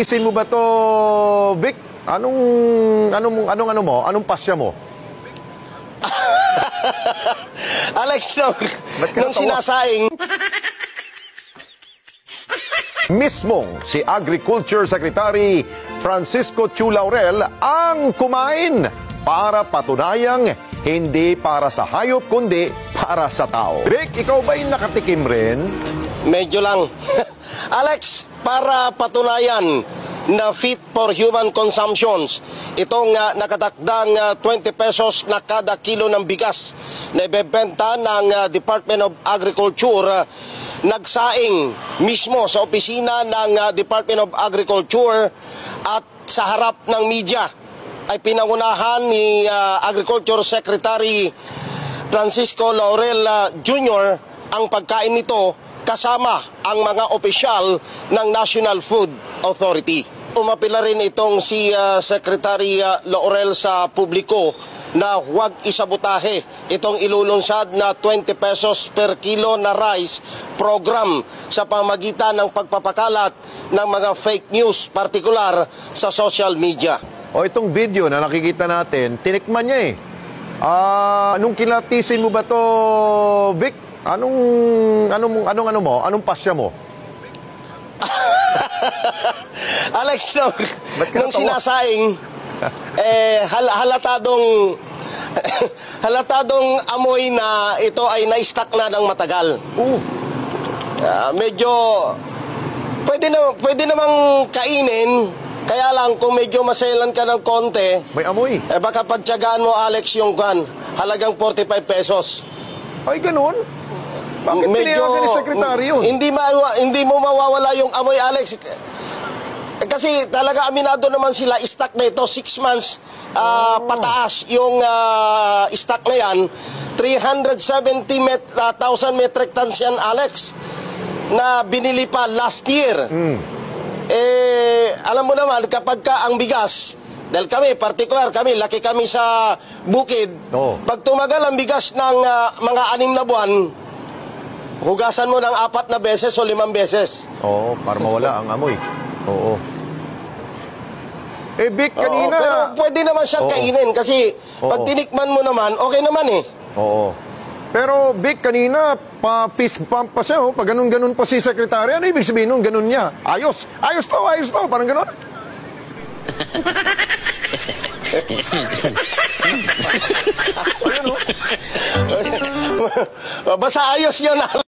Isin mo ba to, Vic? Anong pasya mo? Alex, nung sinasaing... Mismong si Agriculture Secretary Francisco Chu Laurel ang kumain para patunayang hindi para sa hayop kundi para sa tao. Vic, ikaw ba'y nakatikim rin? Medyo lang. Alex, para patunayan na fit for human consumptions, itong nakatakdang 20 pesos na kada kilo ng bigas na ibebenta ng Department of Agriculture, nagsaing mismo sa opisina ng Department of Agriculture at sa harap ng media ay pinangunahan ni Agriculture Secretary Francisco Laurel Jr. ang pagkain nito kasama ang mga opisyal ng National Food Authority. Umapila rin itong si Secretary Laurel sa publiko na huwag isabotahe itong ilulunsad na 20 pesos per kilo na rice program sa pamagitan ng pagpapakalat ng mga fake news, partikular sa social media. O itong video na nakikita natin, tinikman niya eh. Anong kilatisin mo ba to, Vic? Anong pasya mo? Alex, nung sinasaing, halatadong amoy na ito ay na-stack na ng matagal. Medyo pwede namang kainin, kaya lang kung medyo maselan ka ng konti, may amoy. Baka pagtiyagaan mo, Alex, yung halagang 45 pesos. Ay, ganun? Bakit pinayagan ni Sekretary yun? Hindi mo mawawala yung amoy, Alex. Kasi talaga aminado naman sila, stock na ito, 6 months pataas yung stock na yan. 370,000 metric tons yan, Alex, na binili pa last year. Alam mo naman, kapag ka ang bigas, dahil kami, particular kami, laki kami sa bukid, pag tumagal ang bigas ng mga 6 na buwan, hugasan mo ng 4 na beses o 5 beses. Oo, para mawala ang amoy. Oo. Vic, kanina... pero pwede naman siyang kainin kasi pag tinikman mo naman, okay naman eh. Oo. Pero Vic, kanina, pa-fist bump pa siya, pag ganun-ganun pa si Secretary. Ano ibig sabihin nun? Ganun niya. Ayos to, parang ganun. Basta ayos yun.